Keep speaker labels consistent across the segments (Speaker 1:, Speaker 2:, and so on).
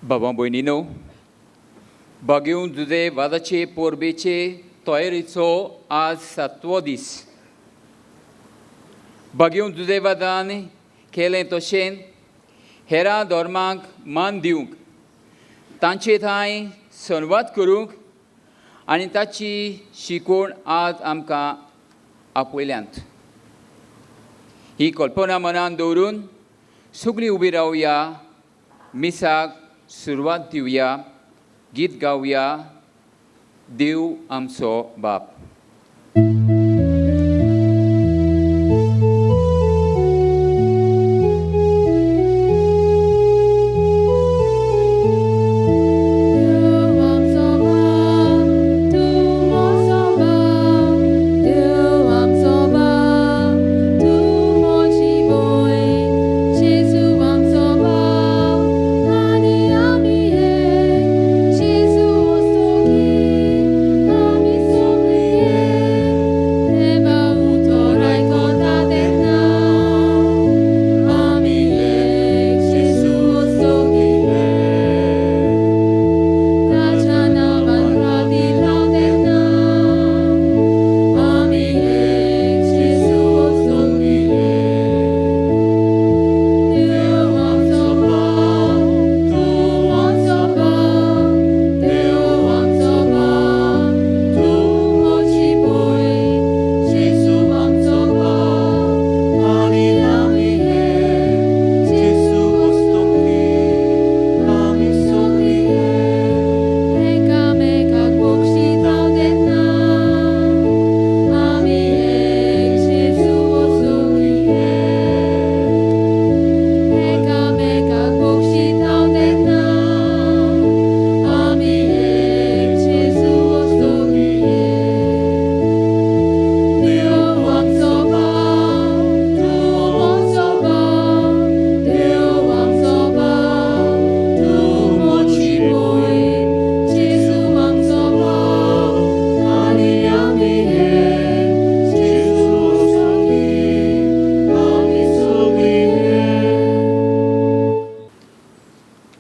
Speaker 1: भावां भयणीनो, बागेवन जुजे वादाचे पोरबेचे तयारीचो आज 7वो दीस. बागेवन जुजे वादान केलें तशें हेरां धर्मांक मान दिवंक, तांचे थंय संवाद करूंक आनी ताची शिकवण आज आमकां आपयल्यांत. ही कल्पना मनान दवरून सगळीं उबी रावया, मिसाक सुरवात दिवया, गीत गावया. देव आमचो बाप.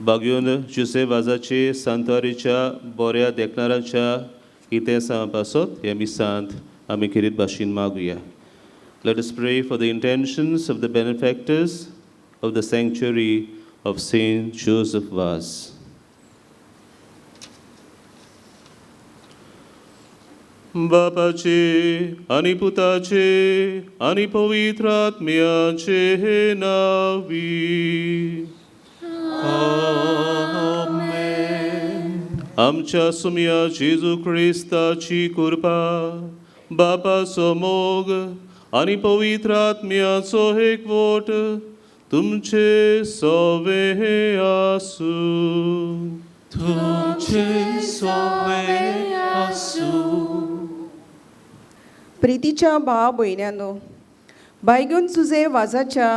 Speaker 2: बागेवन जुसे वाजाचे सांतवारीच्या बऱ्या देखणाराच्या इतिहासा पासत ह्या मिसांत आमी किरीत भाशेन मागुया. Let us pray for the intentions of the benefactors of the sanctuary of Saint Joseph Vaz. बापाचे आणि पुताचे आणि पवित्र आत्म्याचे नावी. आमच्या सुम्या जेजू क्रिस्ताची कृपा, बापाचो मोग आणि पवित्र आत्म्याचो एकवट तुमचे सवे आसू.
Speaker 3: तुमचे सवे आसू.
Speaker 4: प्रितीच्या भाव भयण्यांनो, बायगून जुजे वाजाच्या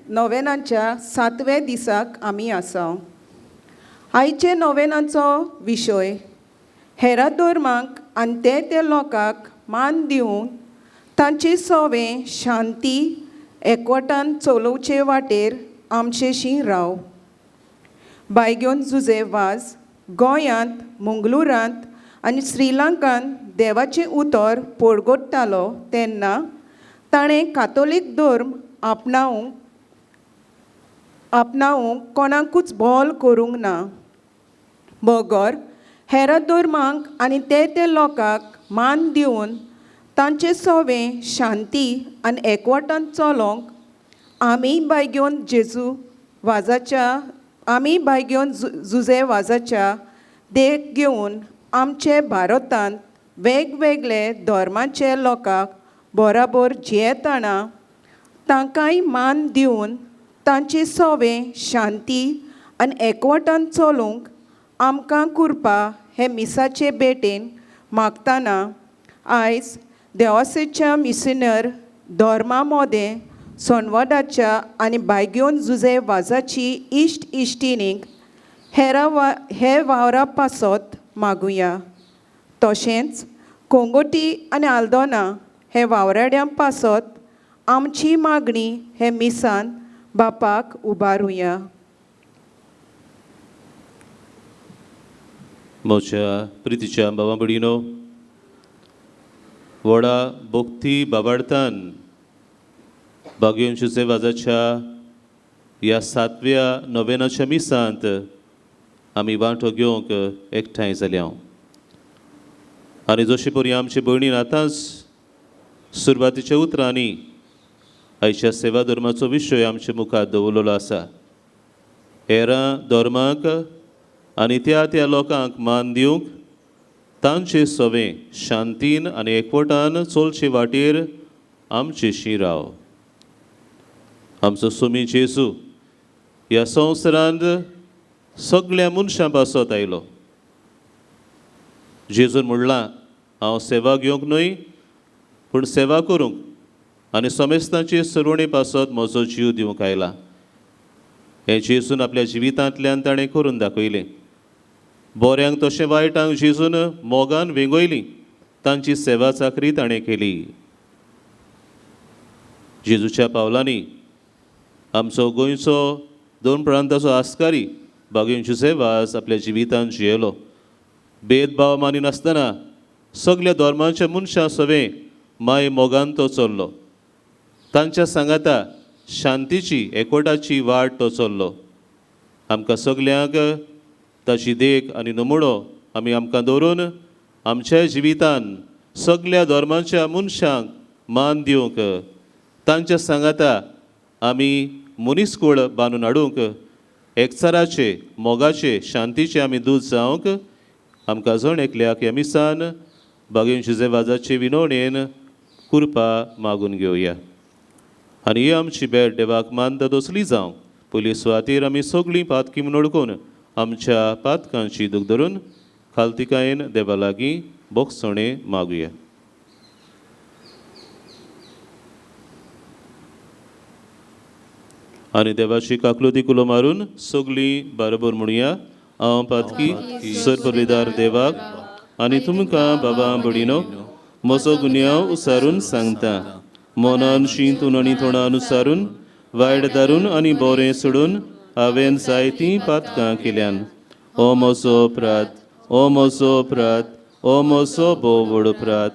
Speaker 4: नोवेनाच्या 7व्या दिसाक आमी आसा. आयचे नोवेनाचो विशय हेरा धर्मांक आनी ते लोकांक मान दिवन तांचे सवें शांती एकवटान चलोवचे वाटेर आमचेशी राव. बायगेवन जुजे वाज गोंयांत, मंगळुरांत आनी श्रीलंकांत देवाचें उतर पडगोडटालो तेन्ना ताणें कातोलीक धर्म आपणावंक कोणाकूच बोल करूंक ना. बगर हेरा धर्मांक आनी ते लोकांक मान दिवन तांचे सवें शांती आनी एकवटान चलोवंक आमी बायगेवन जुजे वाजाच्या देख घेवन आमचे भारतांत वेगवेगळे धर्माचे लोकांक बराबर जियेताना तांकांय मान दिवन तांचे सवें शांती आनी एकवटान चलोवंक आमकां करपा हे मिसाचे भेटेन मागतना आयज देवासेच्या मिशनर धर्मा मोदें संवादाच्या आनी बायगेवन जुजे वाजाची इश्टिणीक हे वावरा पासत मागुया. तशेंच कोंगोटी आनी आल्दोना हे वावराड्यां पासत आमची मागणी हे मिसान बापाक उबारुया.
Speaker 2: म्हज्या प्रितीच्या भावा भयणीनो, व्हडा भक्ती बाबार्थान भाग्यवन जुसेवाजाच्या ह्या 7व्या नोवेनाच्या मिसांत आमी वांटो घेवंक एकठांय जाल्या. आनी जशे परी आमचे भयणीन आतांच सुरवातीच्या उतरांनी आयच्या सेवा धर्माचो विशय आमच्या मुखार दवरलेलो आसा. हेरां धर्माक आनी त्या त्या लोकांक मान दिवंक तांचे सवें शांतीन आनी एकवटान चलचे वाटेर आमचेशी राव. आमचो सुमी जेजू ह्या संवसारांत सगळ्या मनशां पासत आयलो. जेजून म्हणलां, हांव सेवा घेवंक न्हय पूण सेवा करूंक आनी समेस्तांचे सरवणे पासत म्हजो जीव दिवंक आयला. हें जेजून आपल्या जिवितांतल्यान ताणें करून दाखयलें. बऱ्यांक तशें वायटांक जेजून मोगान वेंगयलीं. तांची सेवा चाकरी ताणें केली. जेजूच्या पावलांनी आमचो गोंयचो 2 प्रांताचो आस्कारी भाग्यवन जुसेवाज आपल्या जिवितांत जियेलो. भेदभाव मानिनासतना सगळ्या धर्माच्या मनशां सवें माय मोगान तो चल्लो. तांच्या सांगाता शांतीची एकवटाची वाट तो चल्लो. आमकां सगल्यांक ताची देख आनी नमुणो आमी आमकां दवरून आमच्या जिवितान सगळ्या धर्माच्या मनशांक मान दिवंक, तांच्या सांगाता आमी मनीसकूळ बांदून हाडूंक, एकचाराचे मोगाचे शांतीचे आमी दूत जावंक आमकां जण एकल्याक ह्या मिसान भाग्यवन जुसेवाजाचे विनवणेन कृपा मागून घेवया. आनी ही आमची भेट देवाक मानता तसली जावं. पयली सुवातेर आमी सगळीं पातकी म्हूण ओळखून आमच्या पातकांची दूख धरून खालतिकायेन देवा लागीं बोगसणे मागुया. आनी देवाची काकलुती कुलो मारून सगळीं बरोबर म्हणुया. हांव पातकी सर्पविदार देवाक आनी तुमकां बाबा भयणीनो म्हजो गुन्यांव उसारून सांगता. मनान शिंतून आनी तोंडान उसारून वायट दारून आनी बरें सोडून हांवें जायतीं पातकां केल्यान. ओ म्हजो अपराध, ओ म्हजो अपराध, ओ म्हजो भोव व्हड अपराध.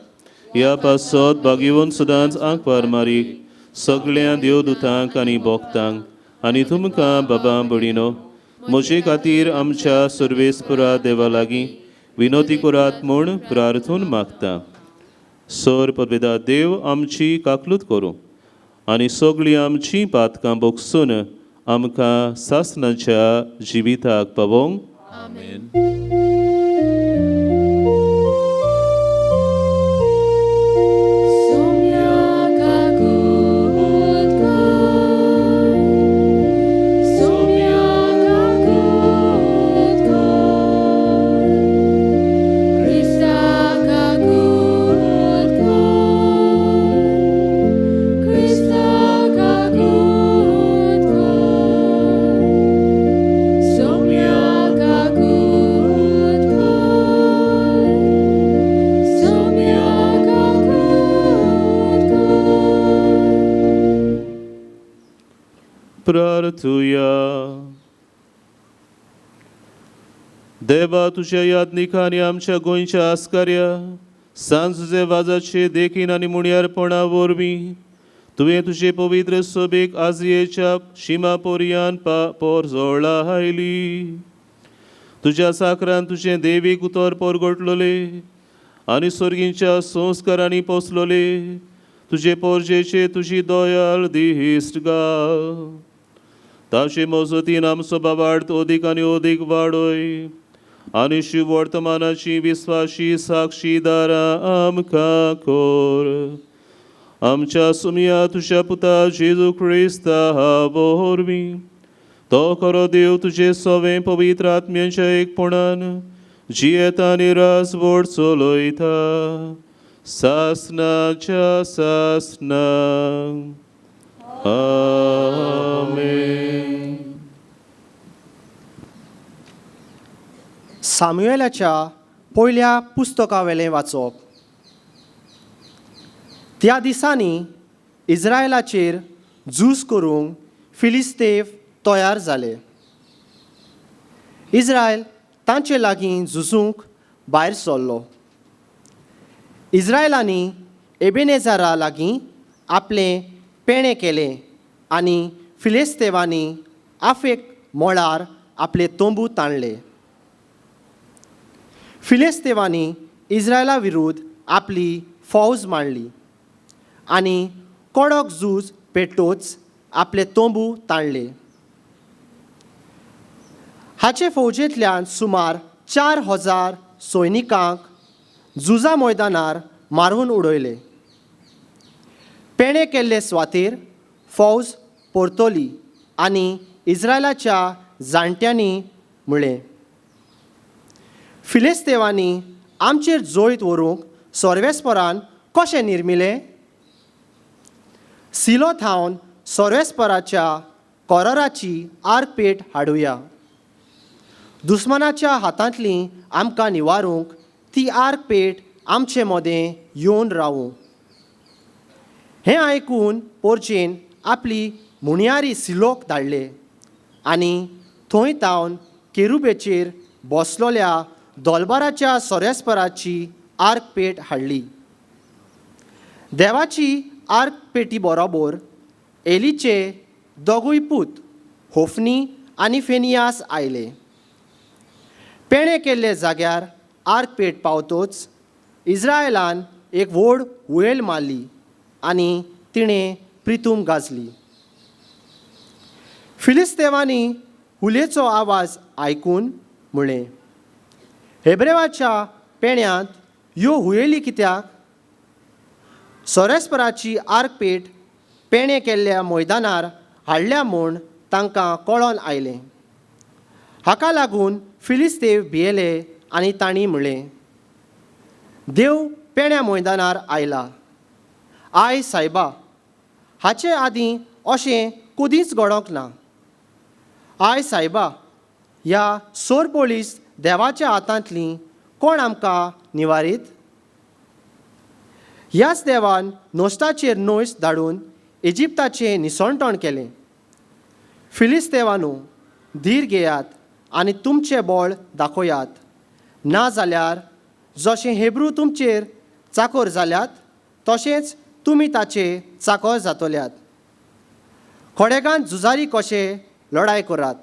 Speaker 2: ह्या पासत भाग्यवन सदांच आंकवार मारीक सगळ्या देवदूतांक आनी भोगतांक आनी तुमकां बाबा भयणीनो म्हजे खातीर आमच्या सर्वेस्परा देवा लागीं विनोती करात म्हूण प्रार्थून मागता. सर पदवेदार देव आमची काकलूत करूं आनी सगळीं आमचीं पातकां बोगसून आमकां सासणाच्या जिविताक पावोवंक. प्रार्थुया. देवा तुझ्या याज्ञिकांनी आमच्या गोंयच्या आस्कार्या सांत जुसेवाजाचे देखीन आनी मुणयारपणा वरवीं तुवें तुजे पवित्र सभेक आजयेच्या शिमा पर्यान पोर जोडला हायली. तुज्या साकरान तुजें देवीक उतर परगटलोले आनी सर्गींच्या संस्कारांनी पोसलोले. तुजे पोरजेचे तुजी दोयाल दिश्ट घाल. ताचे मजतीन आमचो बाबार्थ ओदीक आनी ओदीक वाडोय आनी शिव वर्तमानाची विस्वाशी साक्षीदारां आमकां कोर. आमच्या सुमया तुज्या पुता जेजू क्रिस्ता वरवीं तो खरो देव तुजे सवें पवित्र आत्म्याच्या एकपणान जियेता आनी रासवड चलयता सासणाच्या सासणांक. आमेन.
Speaker 5: सामुएलाच्या पयल्या पुस्तका वेलें वाचप. त्या दिसांनी इस्रायलाचेर झूज करूंक फिलिस्तेव तयार जाले. इस्रायल तांचे लागीं झुजूंक भायर सरलो. इस्रायलांनी एबेनेजारा लागीं आपलें पेणे केलें आनी फिलिस्तेवांनी आफेक मळार आपले तोंबू ताणले. फिलिस्तेवांनी इस्रायला विरुद्ध आपली फौज मांडली आनी कडक झूज पेटोवच आपले तोंबू ताणले. हाचे फौजेंतल्यान सुमार 4,000 सैनिकांक झुजा मैदानार मारून उडयले. पेणे केल्ले सुवातेर फौज परतली आनी इस्रायलाच्या जाणट्यांनी म्हणलें, फिलिस्तेवांनी आमचेर जोळीत व्हरूंक सर्वेस्परान कशें निर्मिलें? सिलो थावन सर्वेस्पराच्या कोराराची आर्कपेट हाडुया. दुस्मानाच्या हातांतली आमकां निवारूंक ती आर्कपेट आमचे मदें येवन रावूं. हें आयकून पोरचेन आपली मुणयारी सिलोक धाडले आनी थंय तावन केरुबेचेर बसलोल्या दोलबाराच्या सोरेस्पराची आर्कपेट हाडली. देवाची आर्कपेटी बरोबर एलीचे दोगूय पूत होफनी आनी फेनियास आयले. पेणे केल्ले जाग्यार आर्कपेट पावतोच इस्रायलान एक व्हड हुयेल मारली आनी तिणें प्रितूम गाजली. फिलिस्तेवांनी हुलेचो आवाज आयकून म्हणलें, हेब्रेवाच्या पेण्यांत ह्यो हुयेली कित्याक? सोरेस्पराची आर्कपेट पेणे केल्ल्या मैदानार हाडल्या म्हूण तांकां कळोन आयलें. हाका लागून फिलिस्तेव भियेले आनी तांणी म्हणलें, देव पेण्या मैदानार आयला. आय सायबा, हाचे आदीं अशें कदींच घडोंक ना. आय सायबा, ह्या सोर पोलीस देवाच्या हातांतली कोण आमकां निवारीत? ह्याच देवान नोस्टाचेर नोयस धाडून इजिप्ताचें निसणटण केलें. फिलिस्तेवानू, धीर घेयात आनी तुमचें बळ दाखयात, ना जाल्यार जशें हेब्रू तुमचेर चाकोर जाल्यात तशेंच तुमी ताचे चाकोर जातल्यात. खोडेगांत झुजारी कशें लढाय करात.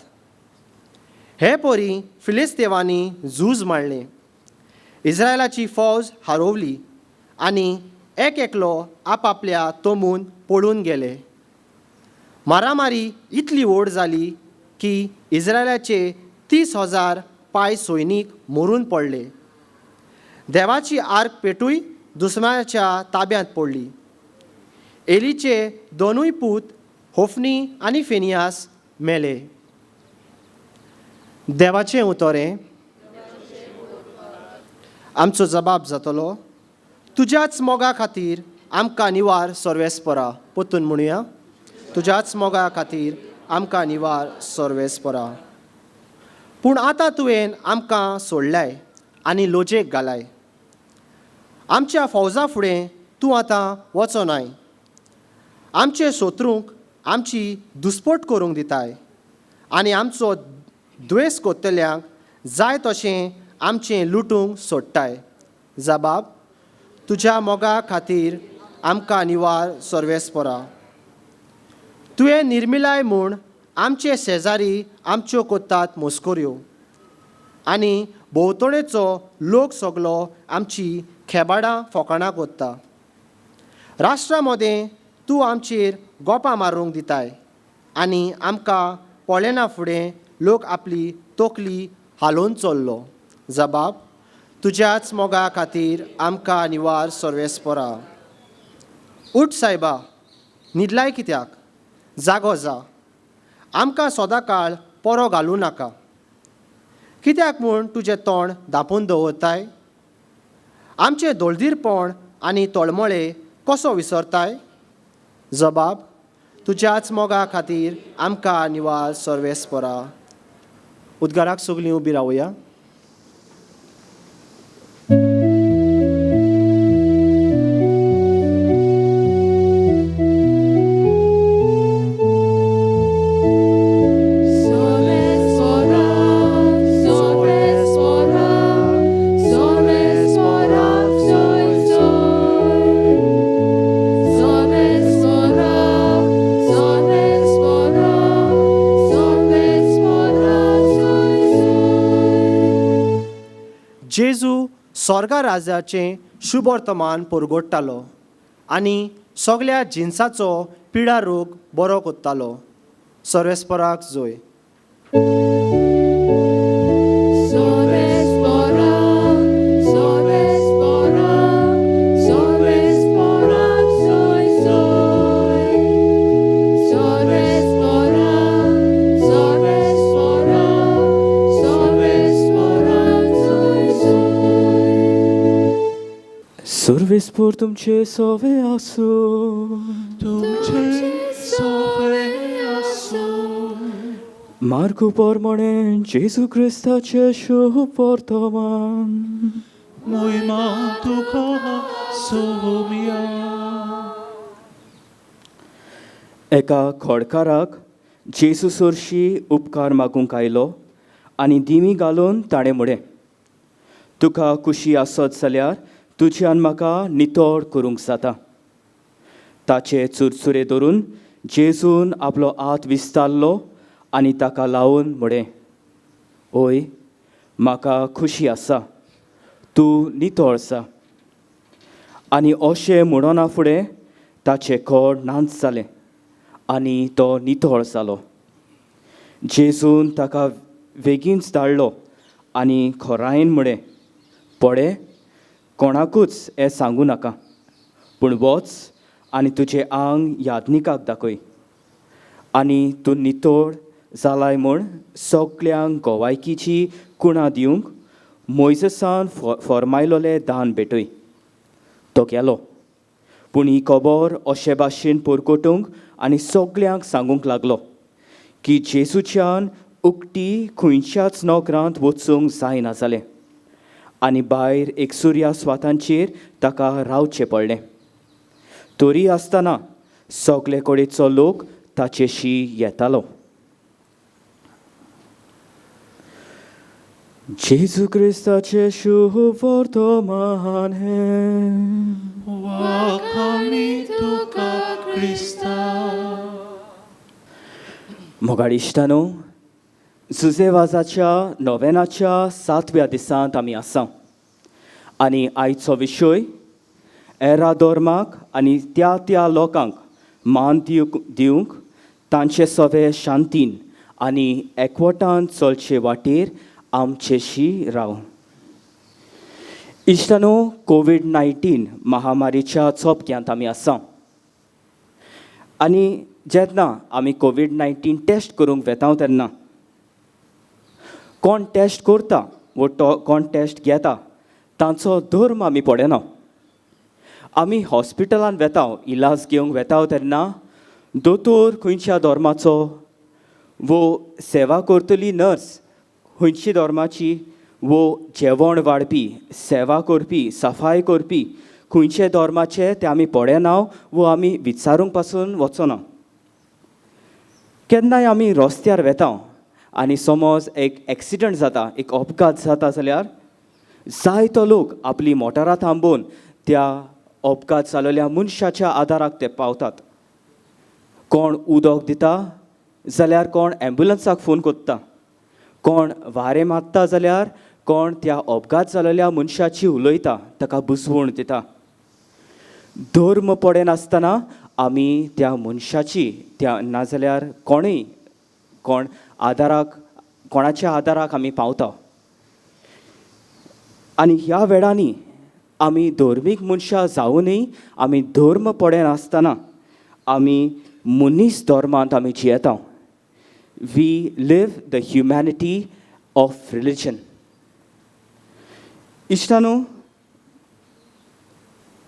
Speaker 5: हे परी फिलिस्तेवांनी झूज मांडलें. इस्रायलाची फौज हारोवली आनी एक एकलो आपआपल्या तोंबून पळून गेले. मारामारी इतली व्हड जाली की इस्रायलाचे 30,000 पाय सैनीक मरून पडले. देवाची आर्कपेटूय दुस्मानाच्या ताब्यांत पडली. एलीचे दोनूय पूत होफनी आनी फेनियास मेले. देवाचें उतोरें. आमचो जबाब जातलो, तुज्याच मोगा खातीर आमकां निवार सर्वेस्परा. पोतून म्हणुया, तुज्याच मोगा खातीर आमकां निवार सर्वेस्परा. पूण आतां तुवें आमकां सोडल्याय आनी लोजेक घालाय. आमच्या फौजा फुडें तूं आतां वचोनाय. आमचे शत्रूंक आमची दुस्पट करूंक दिताय आनी आमचो द्वेस कोत्तल्यांक जाय तशें आमचें लुटूंक सोडटाय. जबाब, तुज्या मोगा खातीर आमकां निवार सर्वेस्परा. तुवें निर्मिलाय म्हूण आमचे शेजारी आमच्यो कोत्तात मस्कोऱ्यो आनी भोंवतणेचो लोक सगलो आमची खेबाडां फोकाणां कोत्ता. राष्ट्रा मदें तूं आमचेर गोपां मारूंक दिताय आनी आमकां पळयना फुडें लोक आपली तोकली हालोवन चल्लो. जबाब, तुज्याच मोगा खातीर आमकां निवार सर्वेस्परा. उठ सायबा, न्हिदलाय कित्याक? जागो जा. आमकां सदां काळ परो घालूं नाका. कित्याक म्हूण तुजें तोंड धांपून दवरताय? आमचें दोळदीरपण आनी तळमळे कसो विसरताय? जबाब, तुज्याच मोगा खातीर आमकां निवार सर्वेस्परा. उद्गाराक सगलीं उबी रावया.
Speaker 3: Sorespora, sorespora, sorespora.
Speaker 5: जेजू स्वर्गा राज्याचें शुभ वर्तमान परगडटालो आनी सगळ्या जिन्साचो पिडा रोग बरो कोत्तालो. सर्वेस्पराक जोय.
Speaker 3: सर्वेस्पोर तुमचे सोवे आसूं.
Speaker 6: तुमचे सोवे आसूं.
Speaker 3: मार्कू पोरमोणे जेजू क्रिस्ताचे शुभ वर्तमान.
Speaker 6: मोहिमा तुका सोमिया.
Speaker 3: एका खोडकाराक जेजू सोरशी उपकार मागूंक आयलो आनी दिमी घालून ताणें म्हळें, तुका खुशी आसत जाल्यार तुज्यान म्हाका नितळ करूंक जाता. ताचे चुरचुरे धरून जेजून आपलो हात विस्तारलो आनी ताका लावून म्हळें, ओय, म्हाका खुशी आसा, तूं नितळ आसा. आनी अशें म्हणना फुडें ताचें खोड नांच जालें आनी तो नितळ जालो. जेजून ताका बेगीनच धाडलो आनी खोरायेन म्हळें, पळय, कोणाकूच हें सांगू नाका, पूण वच आनी तुजें आंग यादनिकाक दाखय. आनी तूं नितळ जालाय म्हूण सगळ्यांक गोवायकीची कुणां दिवंक मोइसेसान फॉर्मायलोलें दान भेटय. तो गेलो, पूण ही खबर अशे भाशेन परगटूंक आनी सगळ्यांक सांगूंक लागलो की जेजूच्यान उक्ती खंयच्याच नोकरांत वचूंक जायना जालें आनी भायर एक सुर्या स्वातांचेर ताका रावचें पडलें. तरी आसतना सगळे कडेचो लोक ताचेशी येतालो. जेजू क्रिस्ताचे शुभ वर्तमान हें.
Speaker 6: वाखाणी तुका क्रिस्ता.
Speaker 3: मोगाळ इश्टानो, जुजेवाजाच्या नोवेनाच्या 7व्या दिसांत आमी आसा आनी आयचो विशय एरा धर्माक आनी त्या त्या लोकांक मान दिवंक तांचे सवे शांतीन आनी एकवटान चलचे वाटेर आमचेशी राव. इश्टानो, कोविड-19 महामारीच्या चोपक्यांत आमी आसा आनी जेन्ना आमी कोविड-19 टेस्ट करूंक वेता तेन्ना कोण टेस्ट करता वो कोण टेस्ट घेता तांचो धर्म आमी पळयना. आमी हॉस्पिटलान वेता, इलाज घेवंक वेता तेन्ना दोतोर खंयच्या धर्माचो, वो सेवा करतली नर्स खंयची धर्माची, वो जेवण वाडपी, सेवा करपी, सफाई करपी खंयचे धर्माचे ते आमी पळयना वो आमी विचारूंक पासून वचना. केन्नाय आमी रस्त्यार वेता आनी समज एक एक्सिडंट जाता, एक अपघात जाता जाल्यार जायतो लोक आपली मोटारां थांबोवन त्या अपघात जाल्ल्या मनशाच्या आदाराक ते पावतात. कोण उदक दिता जाल्यार कोण ॲम्ब्युलन्साक फोन करता, कोण वारें मारता जाल्यार कोण त्या अपघात जाल्ल्या मनशाची उलयता, ताका बुजवण दिता. धर्म पडनासतना आमी त्या मनशाची त्या नाजाल्यार कोणूय कोण आदाराक कोणाच्या आदाराक आमी पावता. आनी ह्या वेळांनी आमी धर्मीक मनशां जावनय आमी धर्म पडनासतना आमी मनीस धर्मांत आमी जियेता. We live the humanity of religion. इश्टानो,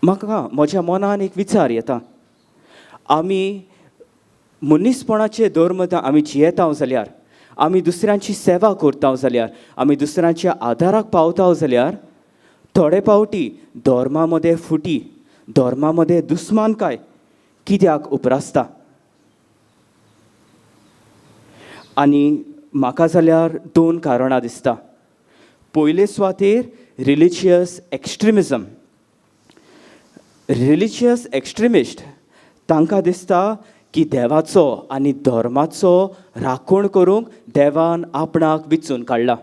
Speaker 3: म्हाका म्हज्या मनान एक विचार येता. आमी मनीसपणाचे धर्म आमी जियेता जाल्यार, आमी दुसऱ्यांची सेवा करता जाल्यार, आमी दुसऱ्यांच्या आदाराक पावता जाल्यार थोडे फावटी धर्मा मदें फुटी, धर्मा मदें दुस्मानकाय कित्याक उप्रासता. आनी म्हाका जाल्यार 2 कारणां दिसता. पयले सुवातेर रिलिजियस एक्स्ट्रिमिजम. रिलिजियस एक्स्ट्रिमिस्ट तांकां दिसता की देवाचो आनी धर्माचो राखण करूंक देवान आपणाक विचून काडला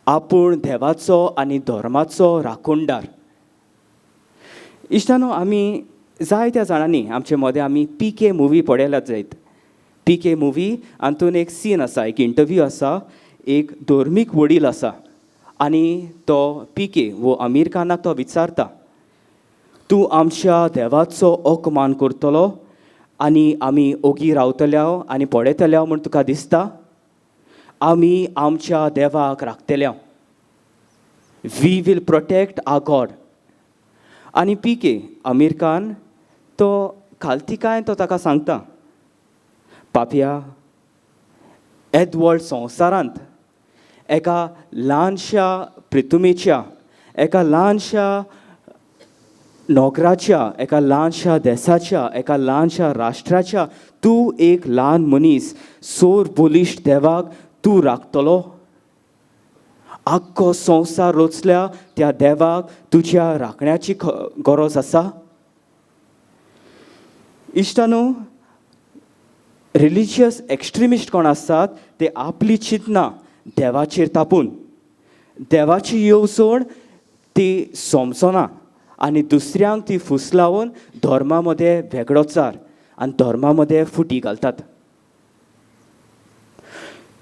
Speaker 3: आपूण देवाचो आनी धर्माचो राखणदार. इश्टानो, आमी जायत्या जाणांनी आमचे मदें आमी PK मुवी पळयल्यात जायत. PK मुवी हातून एक सीन आसा, एक इंटरव्यू आसा, एक धर्मीक वडील आसा आनी तो PK वो आमीर खानाक तो विचारता, तूं आमच्या देवाचो अकमान करतलो आनी आमी ओगी रावतल्या आनी पळयतल्या म्हूण तुका दिसता? आमी आमच्या देवाक राखतल्या. We will protect our God. आनी PK आमीर खान तो खालतिकाय तो ताका सांगता, पापया, येद व्हड संवसारांत एका ल्हानशा प्रितुमेच्या, एका ल्हानशा नोकराच्या, एका ल्हानशा देशाच्या, एका ल्हानशा राष्ट्राच्या तूं एक ल्हान मनीस सोर बोलिश्ट देवाक तूं राखतलो? आख्खो संवसार रचल्या त्या देवाक तुज्या राखण्याची गरज आसा? इश्टानो, रिलिजियस एक्स्ट्रिमिस्ट कोण आसतात ते आपली चिंतना देवाचेर तापून देवाची येवजण ती समजना आनी दुसऱ्यांक ती फुसलावन धर्मा मदें वेगळोचार आनी धर्मा मदें फुटी घालतात.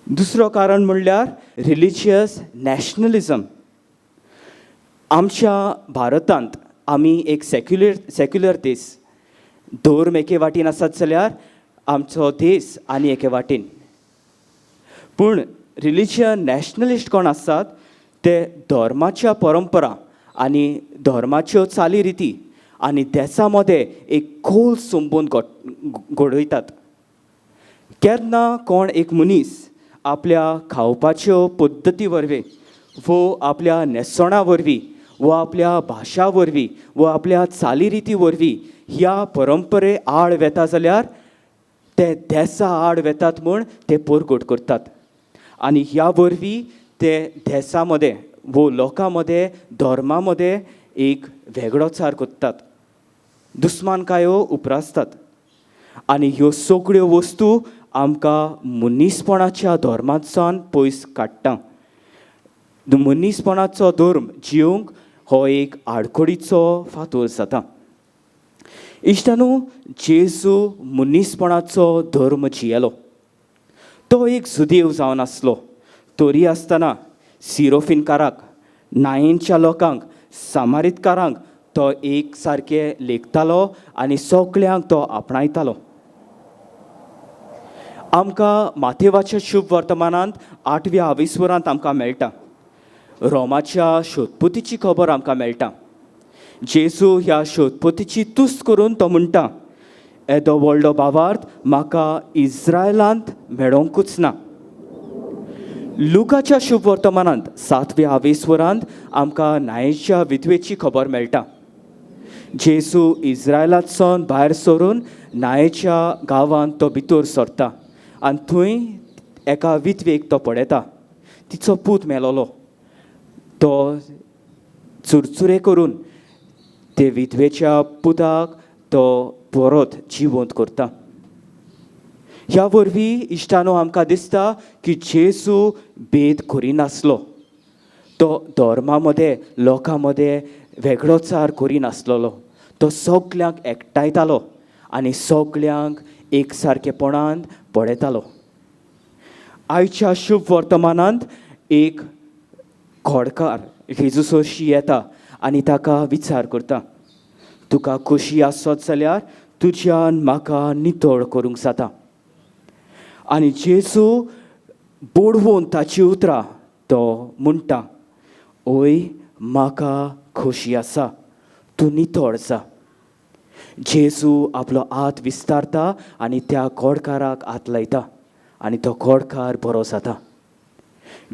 Speaker 3: दुसरो कारण म्हणल्यार रिलिजियस नॅशनलिजम. आमच्या भारतांत आमी एक सेक्युलर देश. धर्म एके वाटेन आसत जाल्यार आमचो देश आनी एके वाटेन. पूण रिलिजियन नॅशनलिस्ट कोण आसात ते धर्माच्या परंपरा आनी धर्माच्यो चाली आनी देशा मदें एक खोल संबंद घडयतात. केन्ना कोण एक मनीस आपल्या खावपाच्यो पद्दती वरवीं वो आपल्या न्हेसोणा वरवीं वो आपल्या भाशा वरवीं वो आपल्या चाली वरवीं ह्या परंपरे आड वेता जाल्यार ते देशा आड वेतात म्हूण ते पोरगोट करतात. आनी ह्या वरवीं ते देशा मदें वो लोकां मदें धर्मा मदें एक वेगळोचार करतात, दुस्मानकायो उप्रासतात. आनी ह्यो सगळ्यो वस्तू आमकां मनीसपणाच्या धर्मांतसान पयस काडटा. मनीसपणाचो धर्म जियोंक हो एक आडखडीचो फातर जाता. इश्टानो, जेजू मनीसपणाचो धर्म जियेलो. तो एक जुदेव जावन आसलो. तरी आसतना सिरोफिनकाराक, नायेनच्या लोकांक, सामारीतकारांक तो एक सारके लेखतालो आनी सगळ्यांक तो आपणायतालो. आमकां माथेवाच्या शुभ वर्तमानांत 8व्या आविस्वरांत आमकां मेळटा. रोमाच्या शोधपोतीची खबर आमकां मेळटा. जेजू ह्या शोधपोतीची तुस्त करून तो म्हणटा, येदो व्हडलो भावार्थ म्हाका इस्रायलांत मेळोंकूच ना. लुकाच्या शुभ वर्तमानांत 7व्या आविस्वरांत आमकां नायेच्या विधवेची खबर मेळटा. जेजू इस्रायलांतसून भायर सरून नायेच्या गांवांत तो भितर सरता आनी थंय एका विधवेक तो पळयता. तिचो पूत मेलोलो. तो चुरचुरे करून ते विधवेच्या पुताक तो परत जिवंत करता. ह्या वरवीं इश्टानो आमकां दिसता की जेजू भेद करिनासलो. तो धर्मा मदें लोकां मदें वेगळोचार करिनासलो. तो सगळ्यांक एकठांयतालो आनी सगळ्यांक एक सारकेपणान पळयतालो. आयच्या शुभ वर्तमानांत एक खोडकार जेजू हरशी येता आनी ताका विचार करता, तुका खोशी आसत जाल्यार तुज्यान म्हाका नितळ करूंक जाता. आनी जेजू बोडवून ताची उतरां तो म्हणटा, ओय म्हाका खोशी आसा, तूं नितळ जा. जेजू आपलो हात विस्तारता आनी त्या खोडकाराक हात लायता आनी तो खोडकार बरो जाता.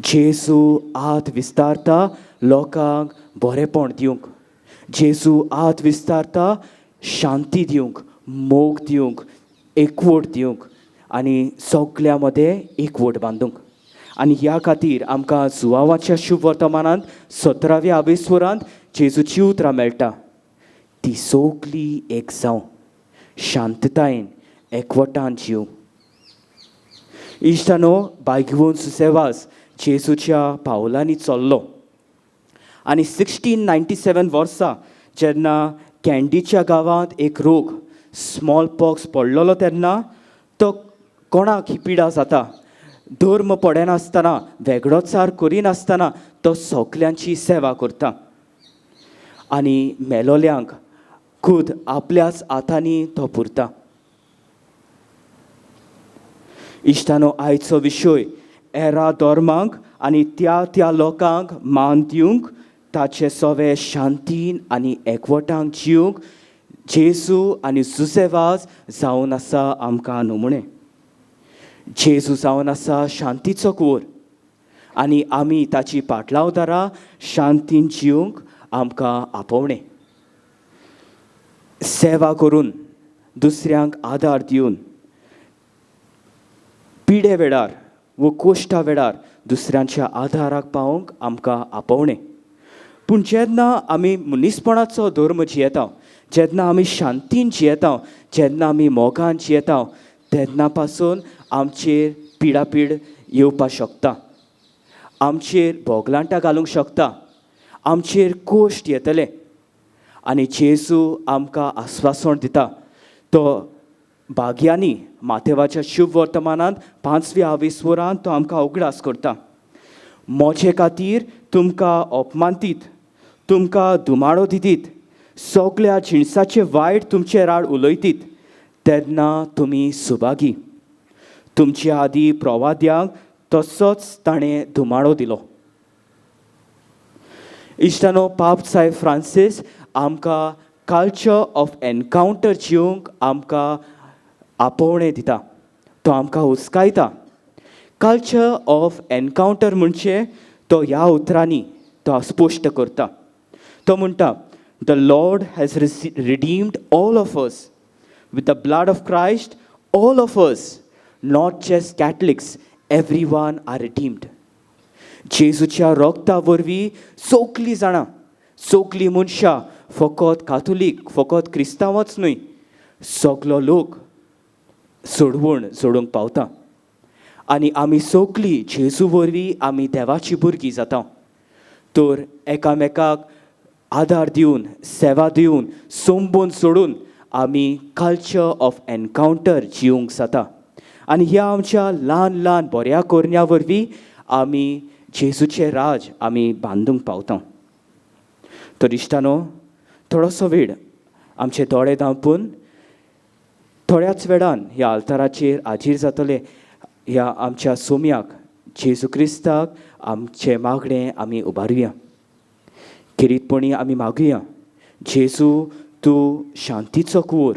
Speaker 3: जेजू हात विस्तारता लोकांक बरेपण दिवंक. जेजू हात विस्तारता शांती दिवंक, मोग दिवंक, एकवट दिवंक आनी सगळ्या मदें एकवट बांदूंक. आनी ह्या खातीर आमकां जुवांवाच्या शुभ वर्तमानांत 17व्या आविस्वरांत जेजूची उतरां मेळटा. ती सगळीं एक जावं शांततायेन एकवटान जिव. इश्टानो, बायगिवून सुसेवास जेजूच्या पावलांनी चल्लो. आनी 1697 वर्सा जेन्ना कॅन्डीच्या गांवांत एक रोग स्मॉल पॉक्स पडलेलो तेन्ना तो कोणाक ही पिडा जाता धर्म पडनासतना वेगळोचार करिनासतना तो सगल्यांची सेवा करता आनी मेलोल्यांक खुद आपल्याच हातांनी तो पुरता. इश्टानो, आयचो विशय एरा धर्मांक आनी त्या लोकांक मान दिवंक ताचे सवे शांतीन आनी एकवटांक जिवंक जेजू आनी जुसेवाज जावन आसा आमकां नमुणे. जेजू जावन आसा शांतीचो कुंवर आनी आमी ताची पाटलावदारां शांतीन जिवंक आमकां आपोवणें. सेवा करून दुसऱ्यांक आदार दिवन पिडे वेळार व कोश्टा वेळार दुसऱ्यांच्या आदाराक पावोवंक आमकां आपोवणें. पूण जेन्ना आमी मनीसपणाचो धर्म जियेता, जेन्ना आमी शांतीन जियेता, जेन्ना आमी मोगान जियेता, तेन्ना पासून आमचेर पिडापीड येवपाक शकता, आमचेर बोगलांटां घालूंक शकता, आमचेर कोश्ट येतले. आनी जेजू आमकां आस्वासन दिता. तो भाग्यांनी माथेवाच्या शुभ वर्तमानांत 5व्या वरांत तो आमकां उगडास करता. मोचे खातीर तुमकां अपमानतीत, तुमकां दुमाळो दितीत, सगळ्या जिणसाचे वायट तुमचे राड उलयतीत, तेन्ना तुमी सुभागी. तुमच्या आदी प्रवाद्यांक तसोच ताणें दुमाळो दिलो. इश्टानो, पाप सायब फ्रांसीस आमकां कल्चर ऑफ एनकावंटर जिवंक आमकां आपोवणें दिता. तो आमकां हुस्कायता. कल्चर ऑफ एनकावंटर म्हणजे तो ह्या उतरांनी तो स्पश्ट करता. तो म्हणटा, the Lord has redeemed all of us with the blood of Christ, all of us, not just Catholics, everyone are redeemed. जेजूच्या रोगता वरवीं सगळीं जाणां, सगळीं मनशां, फकत काथोलीक, फकत क्रिस्तांवच न्हय, सगलो लोक सोडवून जोडूंक पावता. आनी आमी सगळीं जेजू वरवीं आमी देवाची भुरगीं जाता. तर एकामेकाक आदार दिवन, सेवा दिवन, सोंबून सोडून आमी कल्चर ऑफ एनकावंटर जिवंक जाता. आनी ह्या आमच्या ल्हान ल्हान बऱ्या कोरण्या वरवीं आमी जेजूचें राज आमी बांदूंक पावता. तर इश्टानो, थोडोसो वेळ आमचे दोळे धांपून थोड्याच वेळान ह्या आल्ताराचेर हाजीर जातले ह्या आमच्या सोम्याक जेजू क्रिस्ताक आमचें मागणें आमी उबारुया. किरीतपणी आमी मागुया, जेजू तूं शांतीचो कुंवर.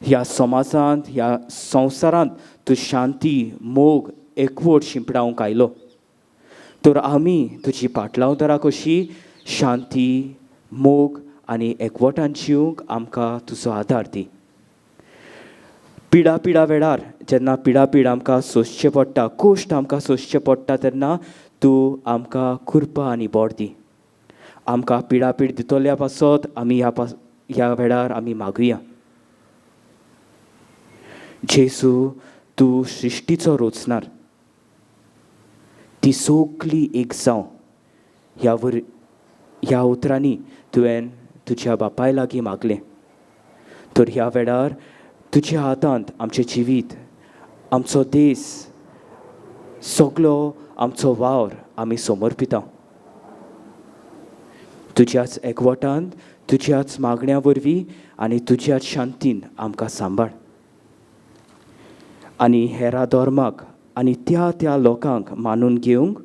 Speaker 3: ह्या समाजांत, ह्या संवसारांत तूं शांती, मोग, एकवट शिंपडावंक आयलो. तर आमी तुजी पाटलावदारां कशी शांती, मोग आनी एकवटान जिवंक आमकां तुजो आदार दी. पिडा वेळार जेन्ना पिडापीड आमकां सोंसचें पडटा, कोश्ट आमकां सोंसचें पडटा, तेन्ना तूं आमकां कृपा आनी बोर दी. आमकां पिडापीड दितल्या पासत आमी ह्या वेळार आमी मागुया. जेजू, तूं सृश्टीचो रोचणार. ती सगळी एक जावं ह्या उतरांनी तुवें तुज्या बापाय लागीं मागलें. तर ह्या वेळार तुज्या हातांत आमचें जिवीत, आमचो देस, सगलो आमचो वावर आमी समर्पिता. तुज्याच एकवटांत, तुज्याच मागण्या वरवीं आनी तुज्याच शांतीन आमकां सांबाळ. आनी हेरा धर्माक आनी त्या लोकांक मानून घेवंक,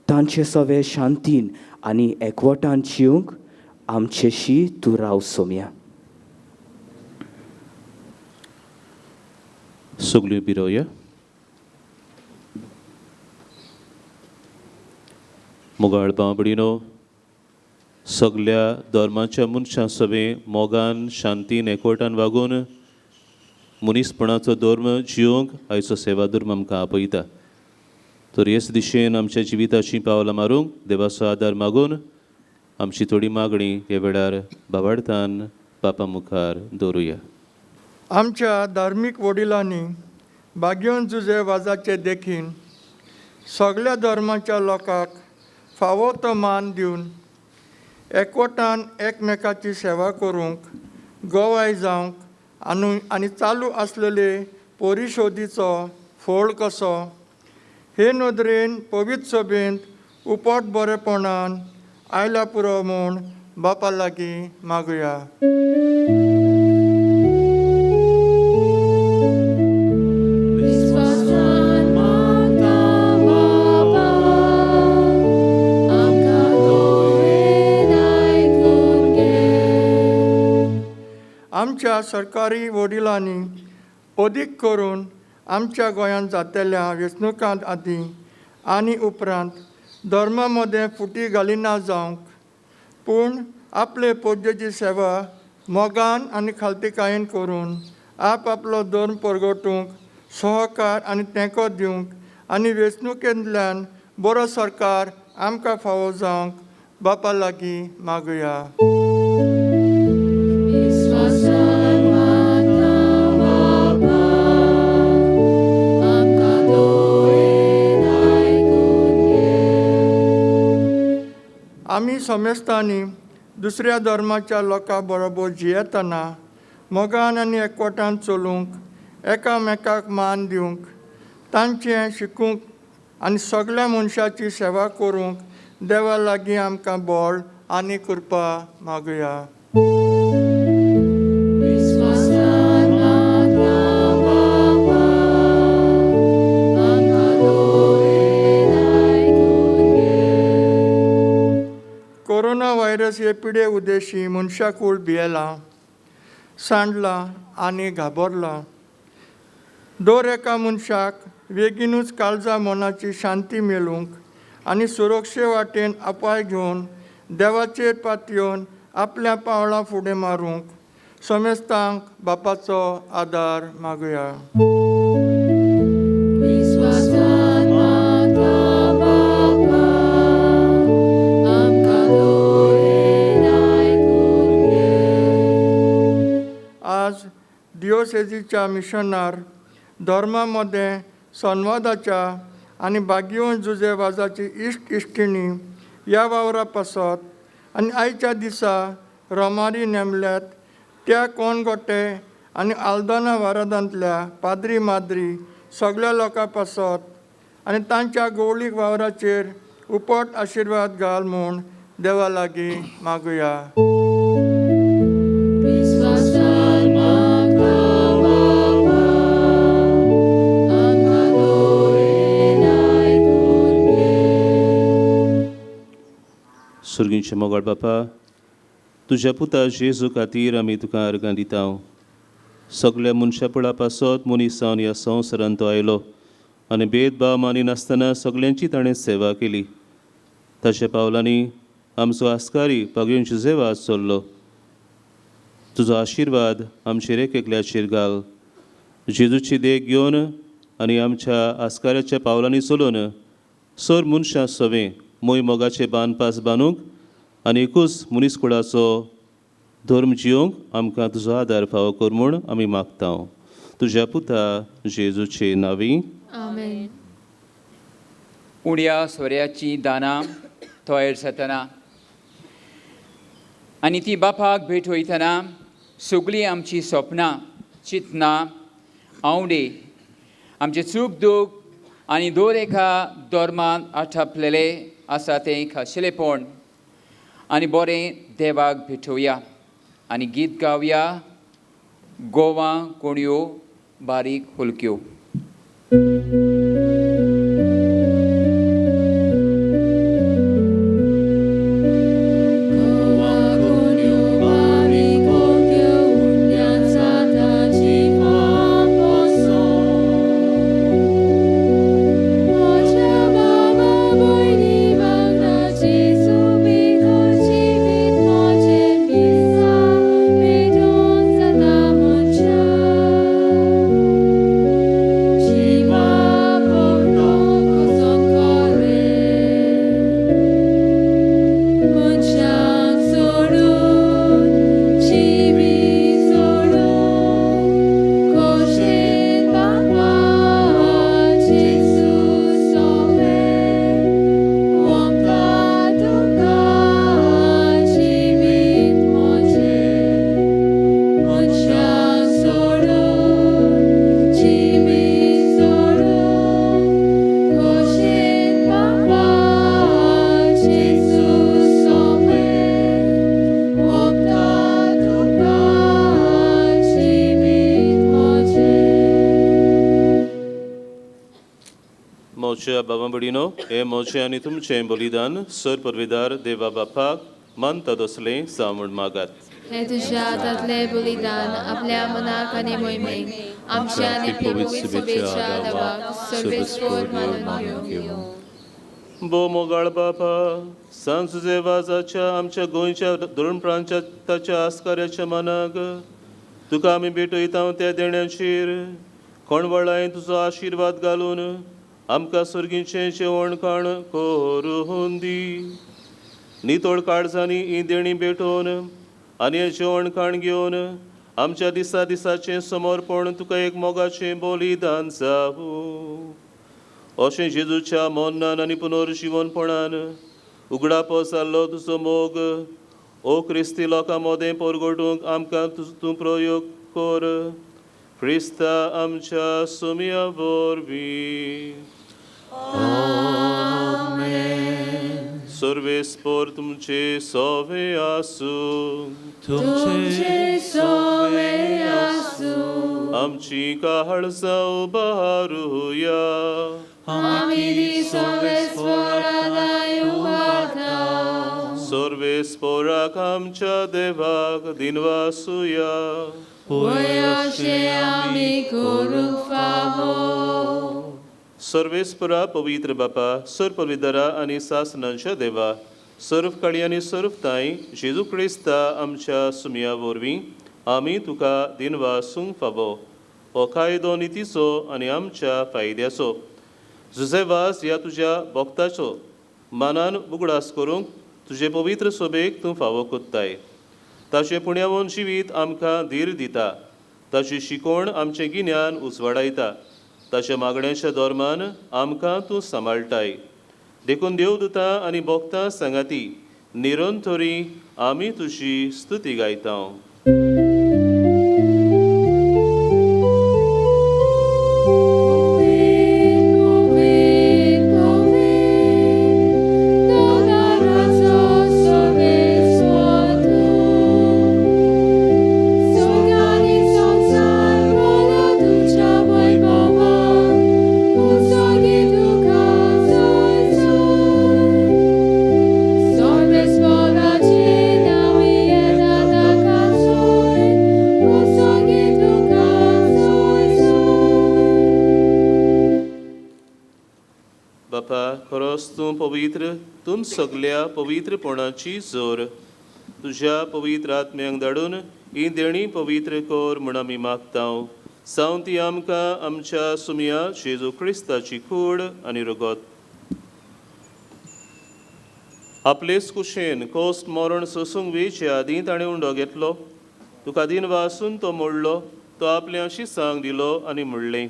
Speaker 3: तांचे सवे शांतीन आनी एकवटान जिवंक आमचेशी तूं राव सोम्या.
Speaker 2: सगळ्यो बिरोया. मोगाळ बांबडीनो, सगळ्या धर्माच्या मनशां सवे मोगान, शांतीन, एकवटान वागून मनीसपणाचो धर्म जिवंक आयचो सेवा धर्म आमकां आपयता. तर हेच दिशेन आमच्या जिविताची पावलां मारूंक देवाचो आदार मागून आमची थोडी मागणी हे वेळार बाबार्थान बापा मुखार दवरुया.
Speaker 7: आमच्या धार्मीक वडिलांनी भाग्योन जुजे वाजाचे देखीन सगळ्या धर्माच्या लोकांक फावो तो मान दिवन एकवटान एकमेकाची सेवा करूंक गोवाय जावंक आनी चालू आसलेले परिशोधीचो फळ कसो हे नदरेन पवित्र सभेंत उपोट बरेपणान आयला पुरो म्हूण बापा लागीं मागुया. आमच्या सरकारी वडिलांनी अदीक करून आमच्या गोंयांत जातल्या वेंचणुकांत आदीं आनी उपरांत धर्मा मदें फुटी घालिना जावंक पूण आपले पोज्जेची सेवा मोगान आनी खालतीकायेन करून आपलो धर्म परगटूंक सहकार आनी तेंको दिवंक आनी वेंचणुकेंतल्यान बरो सरकार आमकां फावो जावंक बापा लागीं मागुया. आमी समेस्तांनी दुसऱ्या धर्माच्या लोकां बरोबर जियेतना मोगान आनी एकवटान चलूंक एकामेकाक मान दिवंक तांचें शिकूंक आनी सगळ्या मनशाची सेवा करूंक देवा लागीं आमकां बळ आनी कृपा मागुया. कोरोना व्हायरस हे पिडे उदेशी मनशाकूळ भियेला, सांडला आनी घाबरला. दर एका मनशाक बेगीनूच काळजा मनाची शांती मेळूंक आनी सुरक्षे वाटेन अपाय घेवन देवाचेर पातयेवन आपल्या पावलां फुडें मारूंक समेस्तांक बापाचो आदार मागुया. आज दिओसेजीच्या मिशनार धर्मामध्ये संवादाच्या आनी भाग्यवंत जुजेवाजाची इश्टिणी ह्या वावरा पासत आनी आयच्या दिसा रोमारी नेमल्यात त्या कोणगोटे आनी आल्दोना वारादांतल्या पाद्री माद्री सगळ्या लोकां पासत आनी तांच्या गवळीक वावराचेर उपट आशिर्वाद घाल म्हूण देवा लागीं मागुया.
Speaker 2: सुर्गींचे मोगळ बापा, तुज्या पुता जेजू खातीर आमी तुका अर्गां दिता. सगळ्या मनशापळा पासत मनीस जावन ह्या संवसारांत तो आयलो आनी भेदभाव मानिनासतना सगळ्यांची ताणें सेवा केली. ताच्या पावलांनी आमचो आस्कारी पागयून जुझेवाज चल्लो. तुजो आशिर्वाद आमचेर एकल्याचेर घाल. जेजूची देख घेवन आनी आमच्या आस्काऱ्याच्या पावलांनी चलून सर मनशां सवें मोय मोगाचे बांदपास बांदूंक आनी एकूच मनीसकुळाचो धर्म जियोंक आमकां तुजो आदार फावो कर म्हूण आमी मागता. तुज्या पुता जेजूचे नांवी.
Speaker 8: आमेन.
Speaker 1: उड्या सोऱ्याची दानां तोयर जातना आनी ती बापाक भेट वयतना सगळीं आमची स्वप्नां चिंतनां आवडे आमचे चूक दूख आनी दर एका धर्मान आठापलेले आसा तें खाशेलेपण आनी बरें देवाक भेटोवया आनी गीत गावया. गोवा कोणयो बारीक हुलक्यो.
Speaker 8: Shiva
Speaker 2: मोच्या बाबा बडिनो हे मोचे आनी तुमचें बलिदान सर परवेदार देवा बापाक मानता तसलें सावण मागात
Speaker 8: हे तुझ्या हातांतले बलिदान आपल्या मनाक आनी मोहिमेक आमच्या आनी पवित्र सभेच्या देवाक सर्वेस्पोर मानून घेवं
Speaker 2: बो मोगाळ बापा सांज वाजाच्या आमच्या गोंयच्या धरण प्रांताच्या आस्काऱ्याच्या मनाक तुका आमी भेटयता त्या देण्याचेर कोणवळाय तुजो आशिर्वाद घालून आमकां सर्गीचें जेवण खाण करून दी नितोळ काळजांनी ही देणी भेटोवन आनी हें जेवण खाण घेवन आमच्या दिसाचें समर्पण तुका एक मोगाचें बलिदान जावूं अशें जेजूच्या मोन्नान आनी पुनर्जीवनपणान उगडापो जाल्लो तुजो मोग ओ क्रिस्ती लोकां मोदें परगटूंक आमकां तूं प्रयोग कर क्रिस्ता आमच्या सुमया वरवीं सर्वेस्पोर तुमचे सोवे आसूं
Speaker 6: तुमचे सोवे आसूं
Speaker 2: आमची काळजां उबारुया
Speaker 8: आमी सर्वेस्पोराक उबारता
Speaker 2: सर्वेस्पोराक आमच्या देवाक दिनवासुया
Speaker 8: पळय अशें आमी करूंक फावो
Speaker 2: सर्वेस्परा पवित्र बापा सर पवित्रा आनी सासनांच्या देवा सर्व काळी आनी सर्व ताई जेजू क्रिस्ता आमच्या सुमया वरवीं आमी तुका दिनवासूंक फावो हो कायदो नितीचो आनी आमच्या फायद्याचो जुझेवास ह्या तुज्या भक्ताचो मानान उगडास करूंक तुजे पवित्र सभेक तूं फावो कोत्ताय ताचें पुण्यावून जिवीत आमकां धीर दिता ताची शिकोवण आमचें गिन्यान उजवाडायता ताच्या मागण्याच्या धोरमान आमकां तूं सांबाळटाय देखून देवदूतां आनी भक्तां सांगाती निरंतरी आमी तुजी स्तुती गायता खरोच तूं पवित्र तूं सगल्या पवित्रपणाची जोर तुज्या पवित्र आत्म्यांक धाडून ही देणी पवित्र कर म्हूण आमी मागता जावं ती आमकां आमच्या सुमया जेजू क्रिस्ताची कूड आनी रगत आपलेच कुशेन कोस्ट मरण सोसूंक वेचे आदीं ताणें उंडो घेतलो तुका दिन वासून तो मोडलो तो आपल्या शिसांक दिलो आनी म्हणलें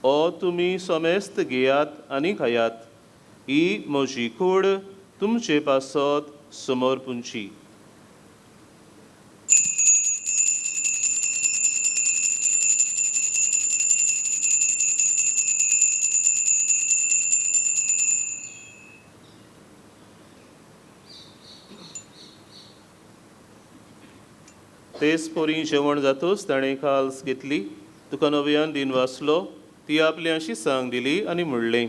Speaker 2: ओ तुमी सोमेस्त घेयात आनी खायात ही म्हजी कूड तुमचे पासत समोर पुंची तेच पोरी जेवण जातूच ताणें खाल्स घेतली तुका नव्यान दिन वाचलो ती आपल्या शिसांक दिली आनी म्हणलें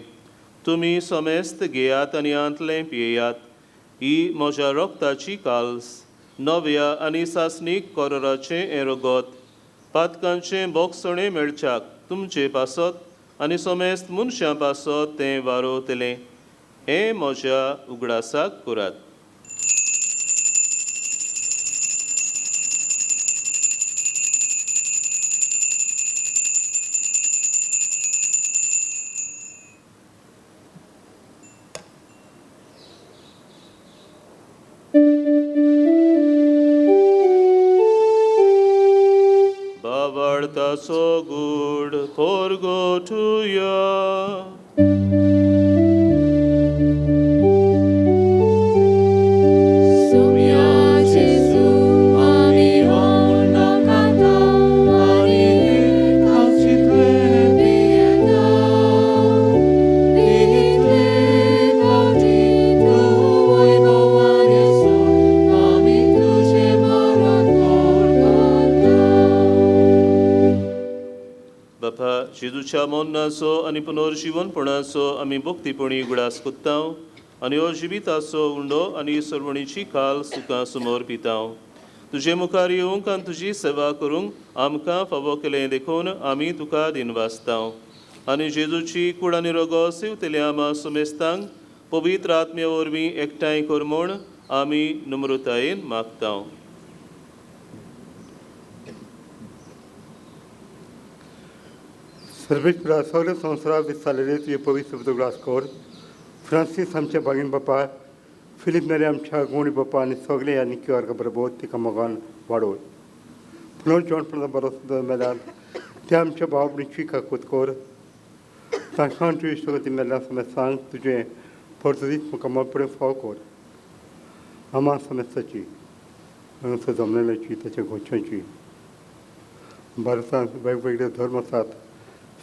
Speaker 2: तुमी सोमेस्त घेयात आनी आंतलें पियेयात ही म्हज्या रोगताची काल्स नव्या आनी सासणीक कोरोराचें हें रगत पातकांचें बोगसणें मेळच्याक तुमचे पासत आनी सोमेस्त मनशां पासत तें वारोतलें हें म्हज्या उगडासाक करात so good forgo to you. जेजूच्या मोन्नाचो आनी पुनर्जीवनपणाचो आमी भक्तीपणी गुडास कोत्तांव आनी हो जिविताचो उंडो आनी सर्वणीची काल सुखां समोर पितांव. तुजे मुखार येवंक आनी तुजी सेवा करूंक आमकां फावो केलें देखून आमी तुका दिनवासतांव. आनी जेजूची कूड आनी रगो सेवतले आमा सुमेस्तांक पवित्र आत्मे वरवीं एकठांय कर म्हूण आमी नम्रतायेन मागतांव.
Speaker 9: सर्वेश्वरा सगळे संवसाराक दिसतालेले तुजे पवित्र उगडास कर. फ्रांसीस आमच्या भागीन बापा, फिलीप नेरे आमच्या गोणी बापा आनी सगळे आनी किंवार बरोबर तिका मोगान वाडोव. पुनर्जीवनपणाचो बरो सुद्दां मेल्यार ते आमच्या भाव भयणीची काकूत कर. तांकां तुवें इश्ट मेल्यार समेत सांग तुजें परतुदीत म्हाका मोलपणे फाव कर. आमा समेस्ताची हांगासर जमलेल्याची ताच्या गोंयच्याची भारतांत वेगवेगळे धर्म आसात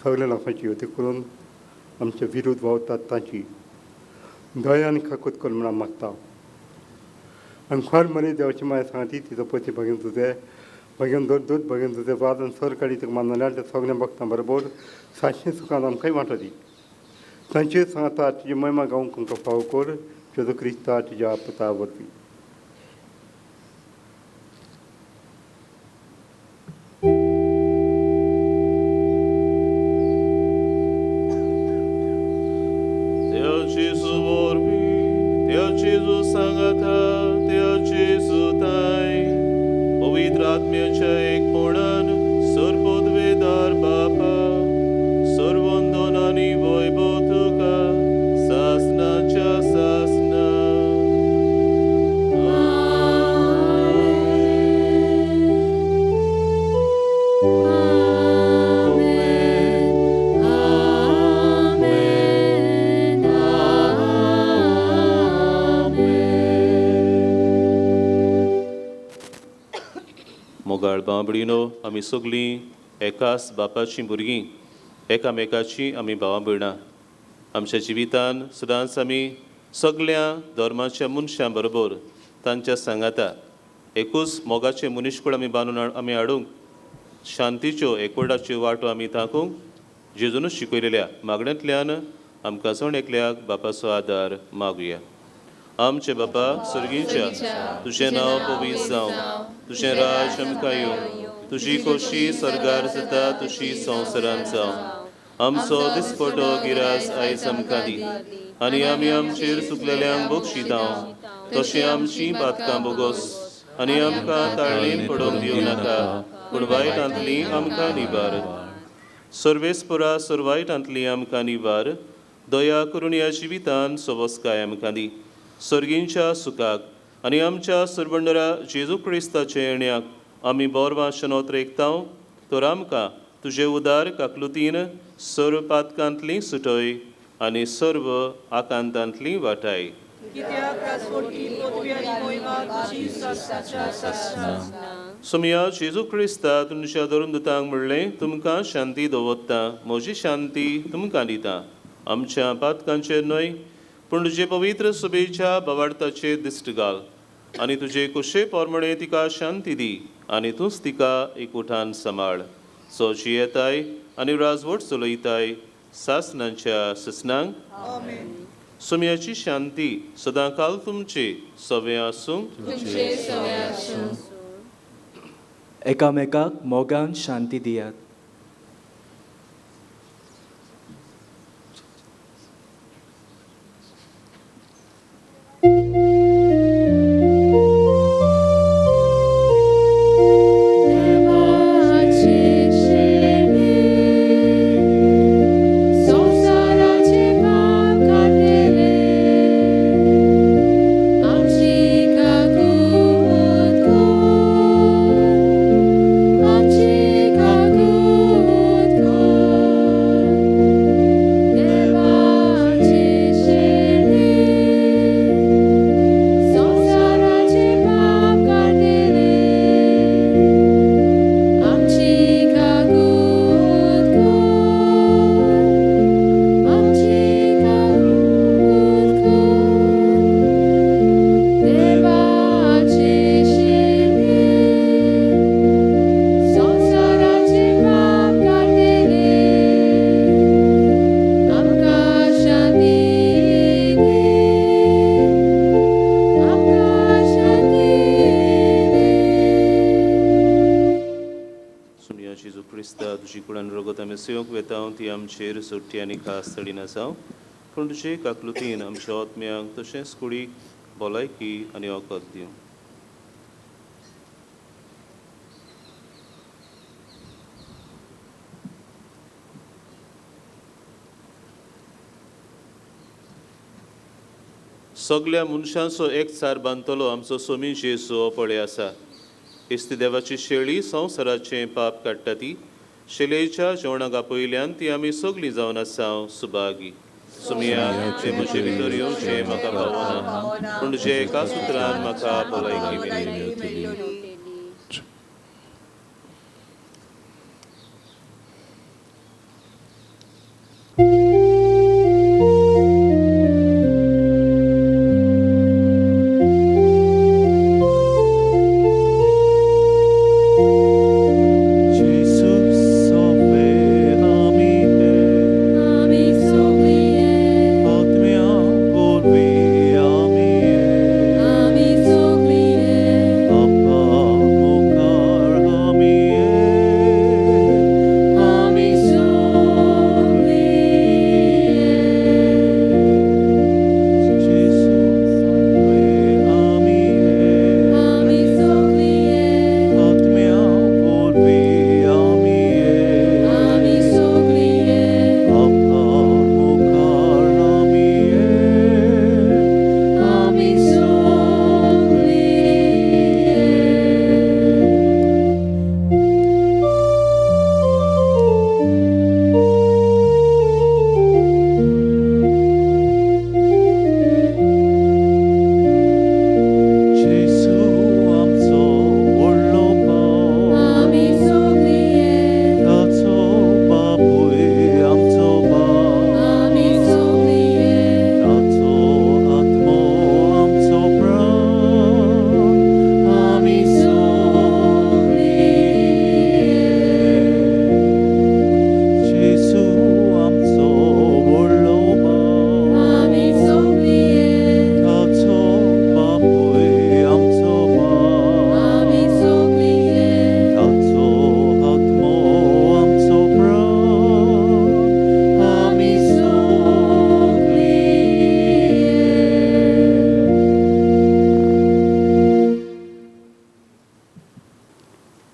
Speaker 9: सगळ्या लोकांची अती करून आमचे विरोध वावतात तांची दया आनी काकूत कर म्हण हांव मागता. आनी खर मरे देवाची माय सांगती तिचो पती भगीन तुजे भगीन दोत भगीन तुजे वाद आनी सर काडी तिका मानल्या त्या सगळ्या भक्तां बरोबर सातशें सुखान आमकांय वांटो दी. तांचे सांगता तुजी महिमा गावंक आमकां फाव कर. जेजू क्रिस्ता तुज्या पुता वरवीं.
Speaker 2: पवित्र आत्म्याच्या एकपणान सर्वोद्वेदार बापा सर्वंदन आनी वैभव तुका सासनाच्या सासना. मोगाळ बांबडीनो आमी सगळीं एकाच बापाची भुरगीं एकामेकाची आमी भावां भयणां. आमच्या जिवितान सदांच आमी सगळ्या धर्माच्या मनशां बरोबर तांच्या सांगाता एकूच मोगाचे मनीसकूड आमी बांदून आमी हाडूंक शांतीच्यो एकवटाच्यो वाटो आमी थांकूंक जेजूनच शिकयलेल्या मागण्यांतल्यान आमकां सण एकल्याक बापाचो आदार मागुया. आमचे बापा स्वर्गीच्या तुजें नांव पवित्र जावं. तुजें राज आमकां येवं. तुजी खोशी स्वर्गार जाता तुजी संवसारांत जावं. आमचो दिसपटो गिरास आयज आमकां दी आनी आमी आमचेर चुकलेल्यांक बक्षितांव तशें आमची पातकां बोगोस आनी आमकां ताळणेन पडोवंक दिवं नाका पूण वायटांतली आमकां निबार. सर्वेस्परा सर्वायटांतली आमकां निबार. दया करून ह्या जिवितान सवस्काय आमकां दी. सर्गींच्या सुखाक आनी आमच्या सर्वंडरा जेजू क्रिस्ताचे येण्याक आमी बोरवां शनोत रेखतांव. तर आमकां तुजे उदार काकलुतीन सर्व पातकांतली सुटय आनी सर्व आकांतांतली वाटाय. सुमया जेजू क्रिस्ता तुमच्या धरून दुतांक म्हणलें तुमकां शांती दवरता म्हजी शांती तुमकां दिता. आमच्या पातकांचेर न्हय पूण तुजे पवित्र सभेच्या बवाडताचेर दिश्ट घाल आनी तुजे कुशे पोरमणे तिका शांती दी आनी तूंच तिका एकवटान सांबाळ. सोची येताय आनी राजवट चलयताय सासनांच्या ससनांक. सुमयाची शांती सदां काल तुमचे सवे आसूं.
Speaker 3: एकामेकाक मोगान शांती दियात.
Speaker 8: आमची काकूत
Speaker 2: संशयोक वेताव ती आमचेर सुट्टी आनी खास तडीन आसाव पूण तुजे काकलुतीन आमच्या आत्म्यांक तशेंच कुडीक भलायकी आनी वखद दिवं. सगळ्या मनशांचो एकचार बांदतलो आमचो सोमी जेजू हो पळय आसा. इस्ती देवाची शेळी संवसाराचें पाप काडटा ती शेळयेच्या जेवणाक आपयल्यान ती आमी सगळीं जावन आसाव सुभागी. सुमयाक जे म्हजे भितर येवचें म्हाका पावना पूण जे एका सुत्रान म्हाका भलायकी मेळयली.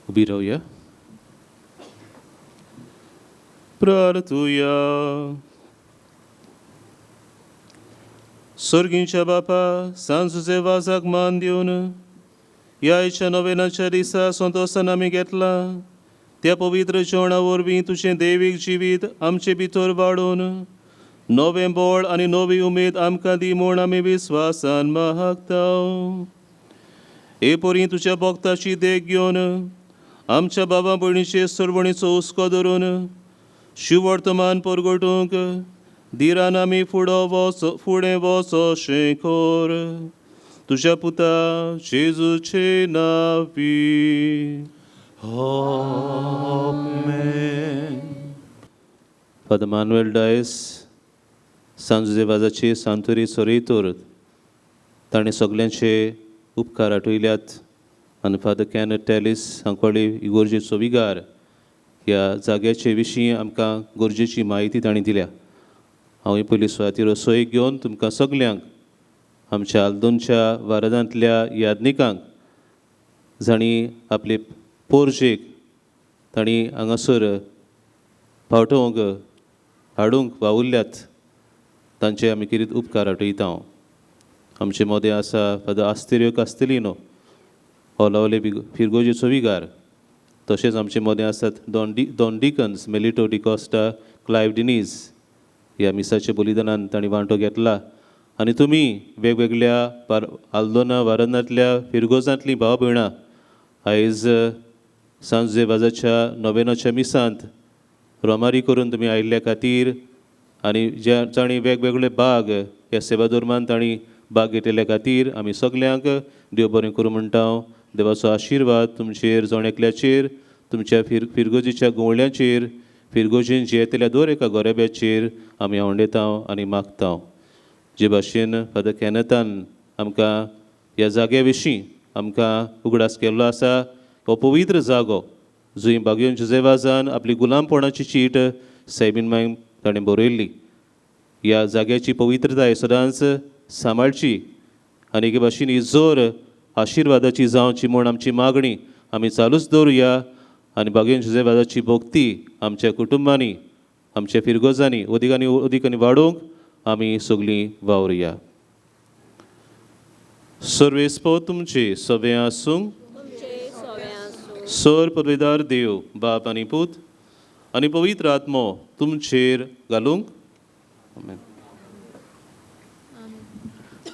Speaker 2: उभी राहूया. प्रार्थूया. स्वर्गींच्या बापा सांजुचे वाजाक मान दिवन ह्या नोवेनाच्या दिसा संतोषान आमी घेतला त्या पवित्र जेवणा वरवीं तुजें दैवीक जिवीत आमचे भितर वाडोवन नवें बळ आनी नवी उमेद आमकां दी म्हूण आमी विस्वासान मागता. हे परी तुज्या भक्ताची देख घेवन आमच्या बाबा भयणीचे सरवणीचो हुस्को धरून शिवर्तमान परगटूंक धीरान आमी फुडें वचोशें कर. तुज्या पुता जेजूचे नांवी. आमेन. फादर मानुएल डायस सांजुजेवाजाची सांतुरी चोरयतोर ताणें सगल्यांचे उपकार आठयल्यात आनी फादर कॅनट टॅलिस हांकोळी इगोर्जेचो विगार ह्या जाग्याचे विशीं आमकां गरजेची म्हायती ताणें दिल्या. हांव ही पयली सुवातेर सोय घेवन तुमकां सगल्यांक आमच्या आल्दोनच्या वारदांतल्या यादनिकांक जाणी आपले पोरजेक तांणी हांगासर पावटोवंक हाडूंक वावुरल्यात तांचे आमी कितें उपकार आठयता. आमचे मदें आसा फादर आस्तेरियो कास्तेलिनो ओलावले फिरगोजेचो विगार. तशेंच आमचे मदें आसात दोन डिकन्स मेलिटो डिकोस्टा क्लायव डिनीज. ह्या मिसाच्या बलिदानान तांणी वांटो घेतला आनी तुमी वेगवेगळ्या आल्दोना वारंदांतल्या फिरगोजांतलीं भाव भयणां आयज सांजुजेवाजाच्या नोवेनाच्या मिसांत रोमारी करून तुमी आयिल्ल्या खातीर आनी ज्या जाणी वेगवेगळे भाग ह्या सेवाधर्मान तांणी भाग घेतिल्ल्या खातीर आमी सगल्यांक देव बरें करूं म्हणटा. देवाचो आशिर्वाद तुमचेर जावन एकल्याचेर तुमच्या फिरगोजीच्या गवळ्यांचेर फिरगोजीन जियेतल्या दर एका गोरेब्याचेर आमी आवंडयता आनी मागता. जे भाशेन फादर कॅनतान आमकां ह्या जाग्या विशीं आमकां उगडास केल्लो आसा हो पवित्र जागो जुई बागयोन जुजेवाजान आपली गुलामपणाची चीट सैबीन मागीर ताणें बरयल्ली. ह्या जाग्याची पवित्रताय सदांच सांबाळची आनी हे भाशेन ही जोर आशिर्वादाची जावची म्हूण आमची मागणी आमी चालूच दवरुया आनी बागयोन जुजेवाजाची भोक्ती आमच्या कुटुंबांनी आमच्या फिरगोजांनी ओदिकांनी वाडोवंक आमी सगळीं वावरुया. सर्वेस्पो तुमचे सवे आसूं. सोर पदवेदार देव बाप आनी पूत आनी पवित्र आत्मो तुमचेर घालूंक. आमेन.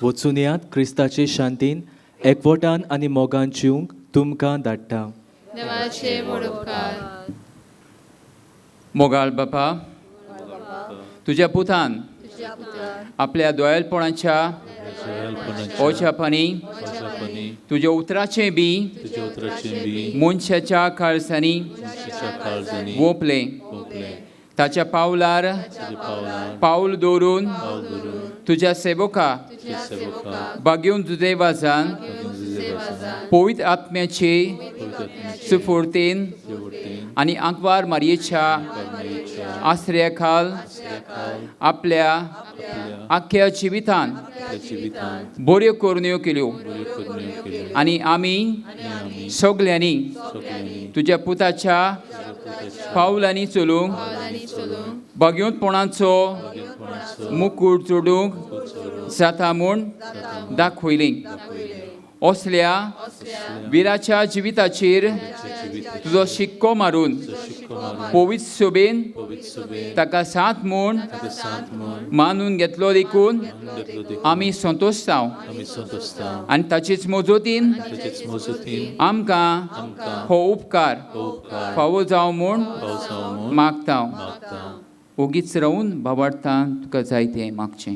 Speaker 10: वचून यात क्रिस्ताचे शांतीन एकवटान आनी मोगान जिवंक तुमकां धाडटा.
Speaker 8: देवाचे व्हड उपकार.
Speaker 1: मोगाळ बापा, तुज्या पुतान आपल्या दोयलपणाच्या ओछापणी तुज्या उतराचे बी मनशाच्या काळजांनी ओपले. ताच्या पावलार पाऊल दवरून तुज्या सेवका बागयोन जुजेवाजान पवित्र आत्म्याचे सुफोर्तेन आनी आंकवार मारयेच्या आश्रया खाल आपल्या आख्या जिवितान बऱ्यो कोरण्यो केल्यो आनी आमी सगल्यांनी तुज्या पुताच्या पावलांनी चलूंक बागयोनपणाचो मुकूट जोडूंक जाता म्हूण दाखयली. असल्या विराच्या जिविताचेर तुजो शिक्को मारून पवित्र सोबेन ताका साथ म्हूण मानून घेतलो देखून आमी संतोश्तांव आनी ताचेच मोजोतीन आमकां हो उपकार फावो जावं म्हूण मागता. ओगीच रावून भावार्थान तुका जाय तें मागचें.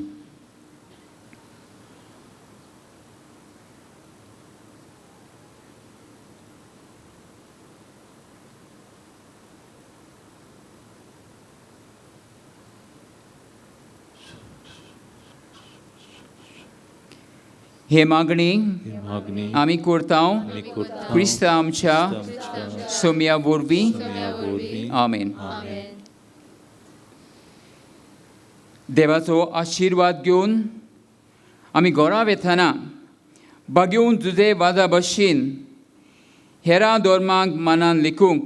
Speaker 1: हे मागणी आमी करता क्रिस्ता आमच्या सोम्या वरवीं. आमेन. देवाचो आशिर्वाद घेवन आमी घरा वेतना बागयोन जुजे वाजा भशेन हेरां धर्मांक मानान लेखूंक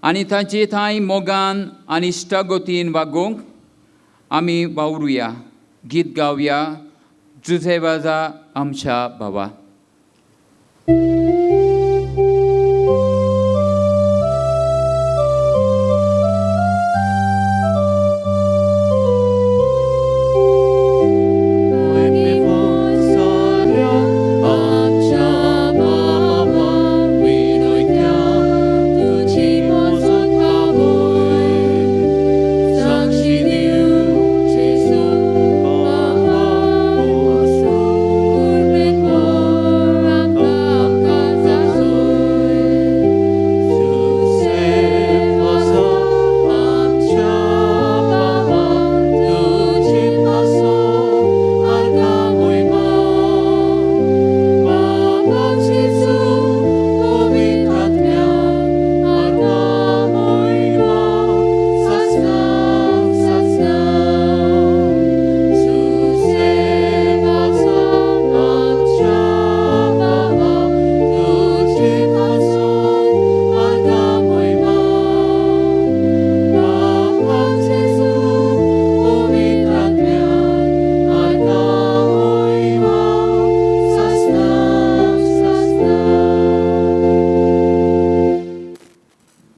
Speaker 1: आनी तांचे थंय मोगान आनी इश्टागतीन वागोवंक आमी वावरुया. गीत गावया जुजे वाजा आमच्या भावा.